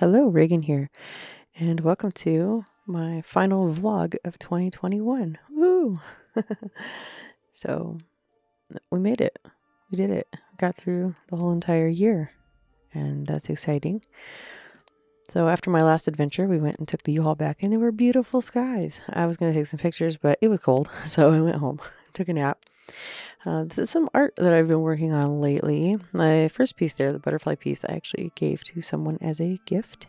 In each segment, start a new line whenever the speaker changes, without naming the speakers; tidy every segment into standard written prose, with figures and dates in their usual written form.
Hello, Ragen here, and welcome to my final vlog of 2021. Woo! So, we made it. We did it. Got through the whole entire year, and that's exciting. So, after my last adventure, we went and took the U-Haul back, and there were beautiful skies. I was going to take some pictures, but it was cold, so I went home, took a nap. This is some art that I've been working on lately. My first piece there, the butterfly piece, I actually gave to someone as a gift.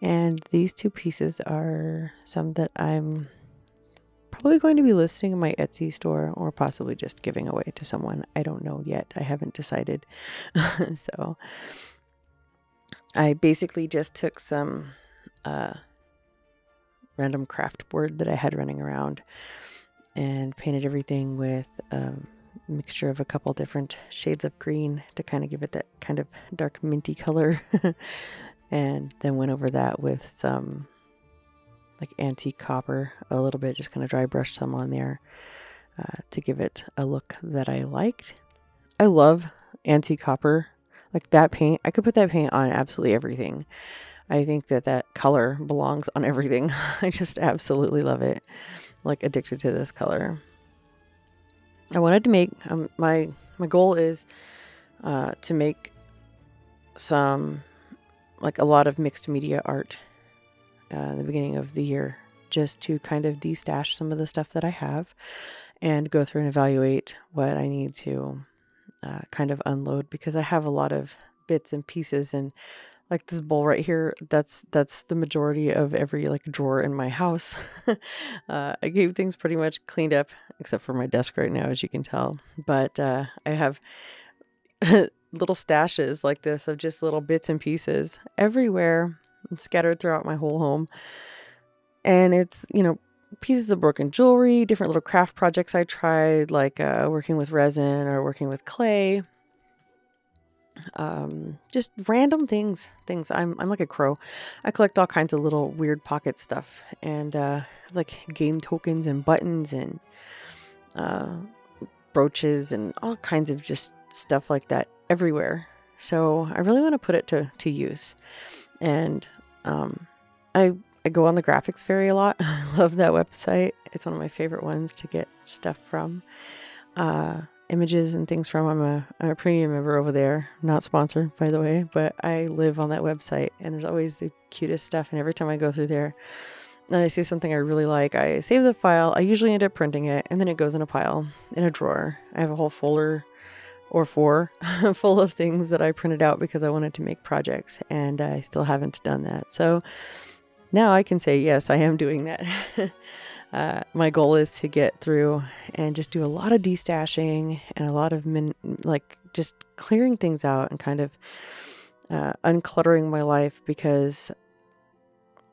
And these two pieces are some that I'm probably going to be listing in my Etsy store or possibly just giving away to someone. I don't know yet. I haven't decided. So I basically just took some random craft board that I had running around and painted everything with mixture of a couple different shades of green to kind of give it that kind of dark minty color. And then went over that with some like antique copper a little bit, just kind of dry brushed some on there to give it a look that I liked. I love antique copper, like that paint. I could put that paint on absolutely everything. I think that that color belongs on everything. I just absolutely love it. Like addicted to this color. I wanted to make, my goal is to make some, like a lot of mixed media art in the beginning of the year, just to kind of de-stash some of the stuff that I have and go through and evaluate what I need to kind of unload, because I have a lot of bits and pieces, and like this bowl right here, that's the majority of every like drawer in my house. I gave things pretty much cleaned up except for my desk right now, as you can tell, but I have little stashes like this of just little bits and pieces everywhere scattered throughout my whole home. And it's, you know, pieces of broken jewelry, different little craft projects I tried, like working with resin or working with clay. Just random things. I'm like a crow. I collect all kinds of little weird pocket stuff, and like game tokens and buttons and brooches and all kinds of just stuff like that everywhere. So I really want to put it to use. And I go on the graphics fairy a lot. I love that website. It's one of my favorite ones to get stuff from. Images and things from. I'm a premium member over there. Not sponsored, by the way, but I live on that website, and there's always the cutest stuff. And every time I go through there and I see something I really like, I save the file. I usually end up printing it, and then it goes in a pile in a drawer. I have a whole folder or four full of things that I printed out because I wanted to make projects, and I still haven't done that. So now I can say, yes, I am doing that. My goal is to get through and just do a lot of destashing and a lot of like just clearing things out and kind of uncluttering my life, because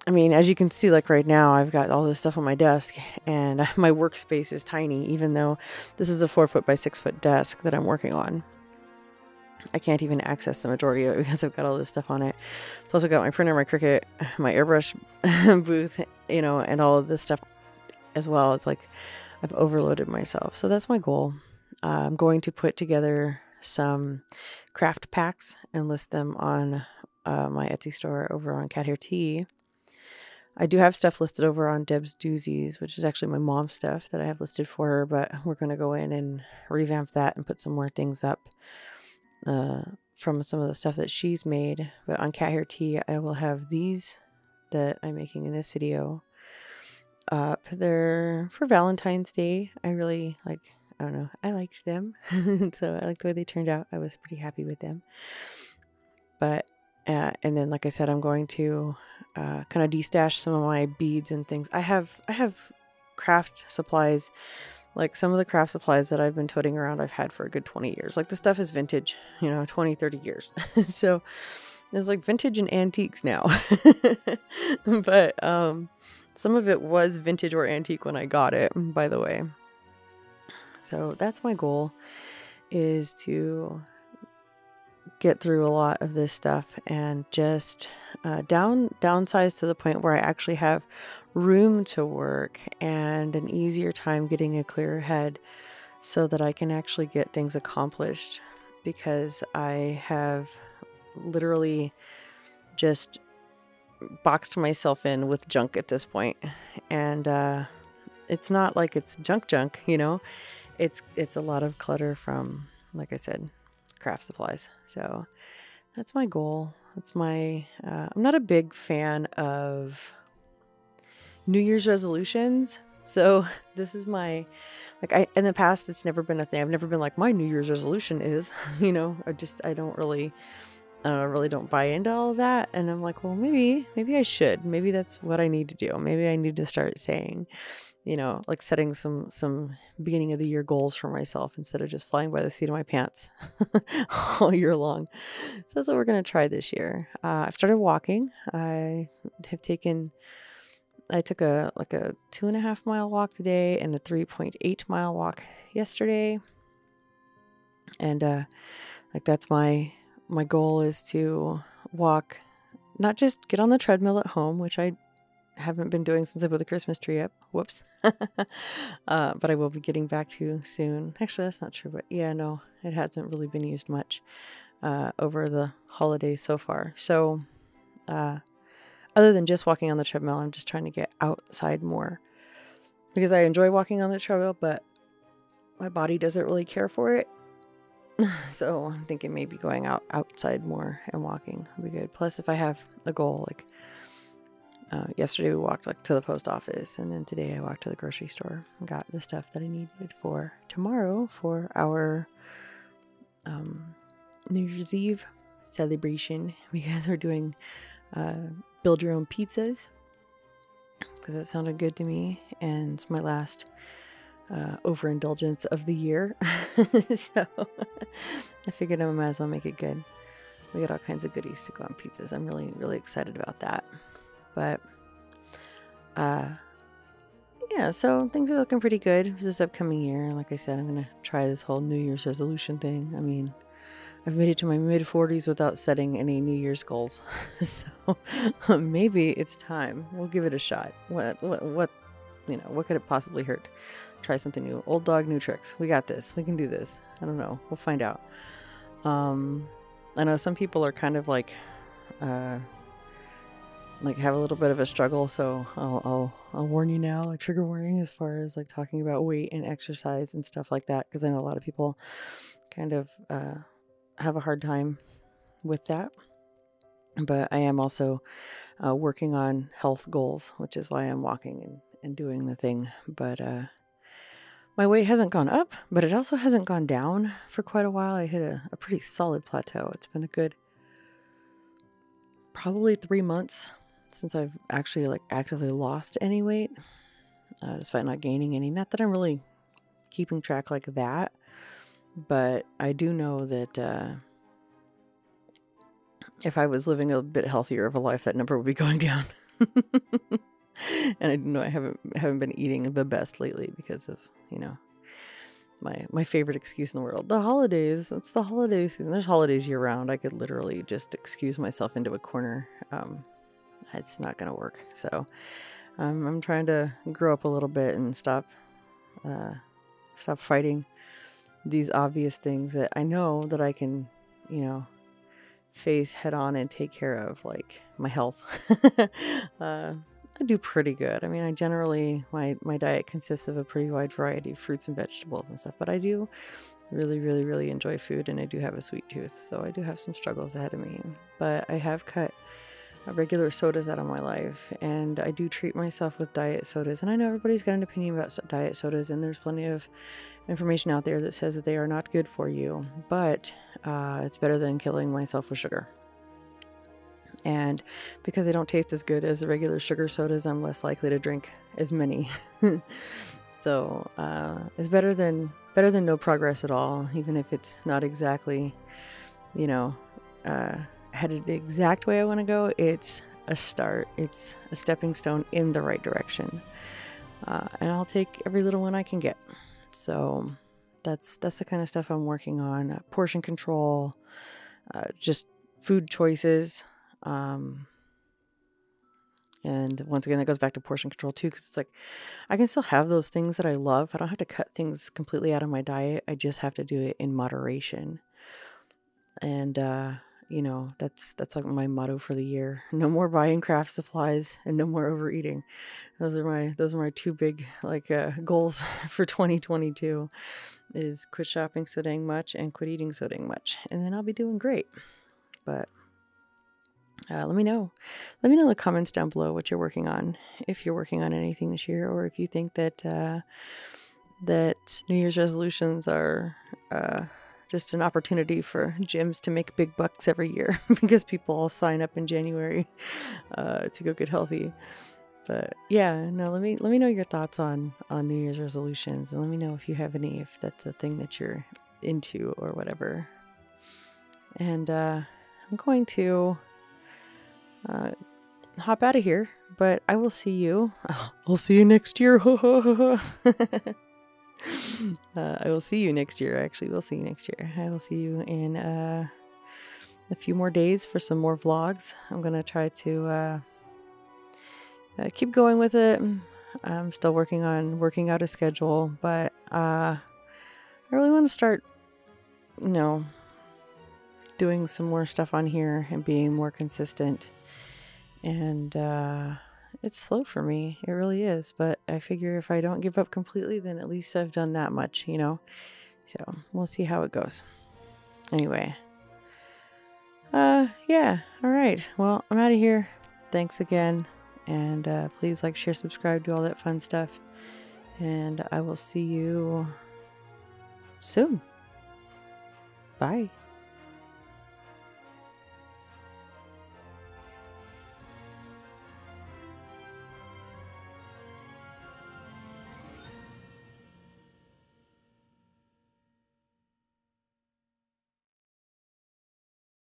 I mean, as you can see, like right now, I've got all this stuff on my desk, and my workspace is tiny, even though this is a 4-foot by 6-foot desk that I'm working on. I can't even access the majority of it because I've got all this stuff on it. Plus, I've got my printer, my Cricut, my airbrush booth, you know, and all of this stuff as well. It's like I've overloaded myself. So that's my goal. I'm going to put together some craft packs and list them on my Etsy store over on Cat Hair Tea. I do have stuff listed over on Deb's Doozies, which is actually my mom's stuff that I have listed for her, but we're going to go in and revamp that and put some more things up from some of the stuff that she's made. But on Cat Hair Tea, I will have these that I'm making in this video up. They're for Valentine's Day. I really like, I don't know, I liked them. So I liked the way they turned out. I was pretty happy with them. But and then, like I said, I'm going to kind of destash some of my beads and things. I have craft supplies, like some of the craft supplies that I've been toting around I've had for a good 20 years. Like the stuff is vintage, you know, 20, 30 years. So it's like vintage and antiques now. But some of it was vintage or antique when I got it, by the way. So that's my goal, is to get through a lot of this stuff and just downsize to the point where I actually have room to work and an easier time getting a clearer head, so that I can actually get things accomplished, because I have literally just boxed myself in with junk at this point. And it's not like it's junk, you know. It's a lot of clutter from, like I said, craft supplies. So that's my goal. That's my I'm not a big fan of New Year's resolutions. So this is my, like, in the past, it's never been a thing. I've never been like, my New Year's resolution is, you know, I don't really don't buy into all of that. And I'm like, well, maybe I should. Maybe that's what I need to do. Maybe I need to start saying, you know, like setting some beginning of the year goals for myself instead of just flying by the seat of my pants all year long. So that's what we're going to try this year. I've started walking. I took a 2.5 mile walk today and a 3.8 mile walk yesterday. And like that's my goal is to walk, not just get on the treadmill at home, which I haven't been doing since I put the Christmas tree up. Whoops. But I will be getting back to soon. Actually, that's not true, but yeah, no, it hasn't really been used much over the holidays so far. So other than just walking on the treadmill, I'm just trying to get outside more because I enjoy walking on the treadmill, but my body doesn't really care for it. So I'm thinking maybe going outside more and walking would be good. Plus, if I have a goal, like yesterday we walked like to the post office, and then today I walked to the grocery store and got the stuff that I needed for tomorrow for our New Year's Eve celebration, because we're doing build your own pizzas, because it sounded good to me, and it's my last overindulgence of the year. So I figured I might as well make it good. We got all kinds of goodies to go on pizzas. I'm really, really excited about that. But yeah, so things are looking pretty good for this upcoming year. Like I said, I'm going to try this whole New Year's resolution thing. I mean, I've made it to my mid-40s without setting any New Year's goals. So maybe it's time. We'll give it a shot. What you know, what could it possibly hurt? Try something new. Old dog, new tricks. We got this. We can do this. I don't know. We'll find out. I know some people are kind of like have a little bit of a struggle. So I'll warn you now, like trigger warning as far as like talking about weight and exercise and stuff like that. Because I know a lot of people kind of have a hard time with that. But I am also working on health goals, which is why I'm walking and doing the thing. But my weight hasn't gone up, but it also hasn't gone down for quite a while. I hit a pretty solid plateau. It's been a good probably 3 months since I've actually like actively lost any weight, despite not gaining any. Not that I'm really keeping track like that, but I do know that if I was living a bit healthier of a life, that number would be going down. And I know I haven't been eating the best lately because of, you know, my favorite excuse in the world, the holidays. It's the holiday season. There's holidays year round. I could literally just excuse myself into a corner. It's not going to work. So I'm trying to grow up a little bit and stop fighting these obvious things that I know that I can, you know, face head on and take care of, like my health. I do pretty good. I mean, I generally, my diet consists of a pretty wide variety of fruits and vegetables and stuff, but I do really, really, really enjoy food, and I do have a sweet tooth, so I do have some struggles ahead of me. But I have cut regular sodas out of my life, and I do treat myself with diet sodas. And I know everybody's got an opinion about diet sodas, and there's plenty of information out there that says that they are not good for you, but it's better than killing myself with sugar. And because they don't taste as good as the regular sugar sodas, I'm less likely to drink as many. So it's better than no progress at all, even if it's not exactly, you know, headed the exact way I want to go. It's a start. It's a stepping stone in the right direction. And I'll take every little one I can get. So that's the kind of stuff I'm working on. Portion control, just food choices. And once again, that goes back to portion control too, because it's like I can still have those things that I love. I don't have to cut things completely out of my diet. I just have to do it in moderation. And you know, that's like my motto for the year. No more buying craft supplies and no more overeating. Those are my two big like goals for 2022 is quit shopping so dang much and quit eating so dang much. And then I'll be doing great. But let me know. Let me know in the comments down below what you're working on. If you're working on anything this year, or if you think that that New Year's resolutions are just an opportunity for gyms to make big bucks every year because people all sign up in January to go get healthy. But yeah, no, let me know your thoughts on New Year's resolutions, and let me know if you have any, if that's a thing that you're into or whatever. And I'm going to hop out of here, but I will see you. I'll see you next year. I will see you next year. Actually, we'll see you next year. I will see you in a few more days for some more vlogs. I'm gonna try to keep going with it. I'm still working out a schedule, but I really want to start, you know, doing some more stuff on here and being more consistent. And it's slow for me. It really is. But I figure if I don't give up completely, then at least I've done that much, you know? So we'll see how it goes. Anyway. Yeah. All right. Well, I'm out of here. Thanks again. And please like, share, subscribe, do all that fun stuff. And I will see you soon. Bye.